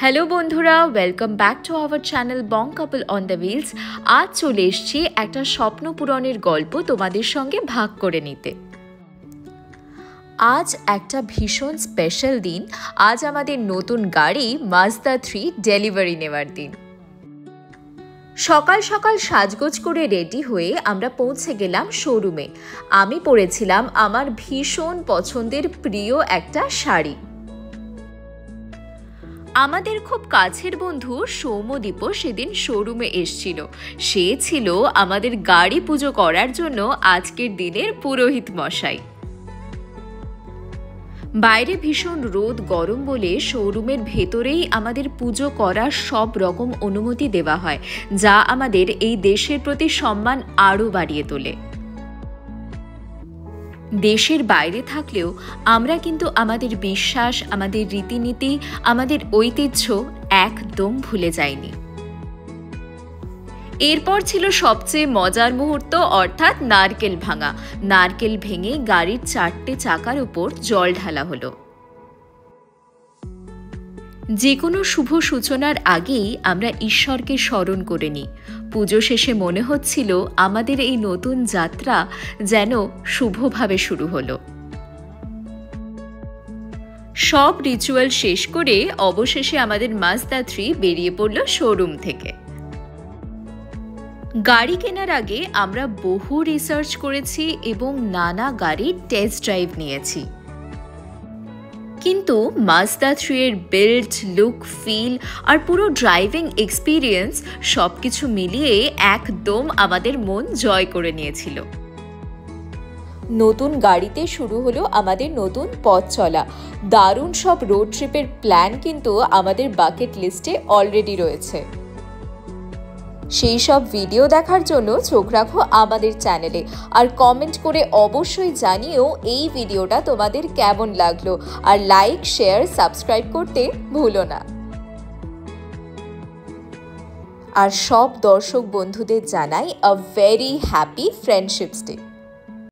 Hello বন্ধুরা, welcome back to our channel Bong couple on the wheels. আজ চলে এসেছি একটা স্বপ্ন পূরণের গল্প তোমাদের সঙ্গে ভাগ করে নিতে। আজ একটা ভীষণ স্পেশাল দিন। আজ আমাদের নতুন গাড়ি মাজদা 3 ডেলিভারি নেওয়ার দিন। সকাল সকাল সাজগোজ করে রেডি হয়ে আমরা পৌঁছে গেলাম শোরুমে। আমি পরেছিলাম আমার ভীষণ পছন্দের প্রিয় একটা শাড়ি। আমাদের খুব কাছের বন্ধু সৌম্যদীপ সেদিন শোরুমে এসেছিল। সে ছিল আমাদের গাড়ি পুজো করার জন্য আজকের দিনের পুরোহিত মশাই। বাইরে ভীষণ রোদ গরম বলে শোরুমের ভেতরেই আমাদের পুজো করার সব রকম অনুমতি দেওয়া হয়, যা আমাদের এই দেশের প্রতি সম্মান আরও বাড়িয়ে তোলে। দেশের বাইরে থাকলেও আমরা কিন্তু আমাদের বিশ্বাস, আমাদের রীতিনীতি, আমাদের ঐতিহ্য একদম ভুলে যাইনি। এরপর ছিল সবচেয়ে মজার মুহূর্ত, অর্থাৎ নারকেল ভাঙা। নারকেল ভেঙে গাড়ির 4টে চাকার উপর জল ঢালা হলো। যে কোনো শুভ সূচনার আগেই আমরা ঈশ্বরকে স্মরণ করে নিই। পুজো শেষে মনে হচ্ছিল আমাদের এই নতুন যাত্রা যেন শুভভাবে শুরু হলো। সব রিচুয়াল শেষ করে অবশেষে আমাদের মাজদা 3 বেরিয়ে পড়ল শোরুম থেকে। গাড়ি কেনার আগে আমরা বহু রিসার্চ করেছি এবং নানা গাড়ির টেস্ট ড্রাইভ নিয়েছি, কিন্তু মাজদা 3 এর বিল্ড, লুক, ফিল আর পুরো ড্রাইভিং এক্সপিরিয়েন্স সবকিছু মিলিয়ে একদম আমাদের মন জয় করে নিয়েছিল। নতুন গাড়িতে শুরু হলো আমাদের নতুন পথ চলা। দারুণ সব রোড ট্রিপের প্ল্যান কিন্তু আমাদের বাকেট লিস্টে অলরেডি রয়েছে। সেই সব ভিডিও দেখার জন্য চোখ রাখো আমাদের চ্যানেলে, আর কমেন্ট করে অবশ্যই জানিও এই ভিডিওটা তোমাদের কেমন লাগলো, আর লাইক, শেয়ার, সাবস্ক্রাইব করতে ভুলো না। আর সব দর্শক বন্ধুদের জানাই a very happy friendships day.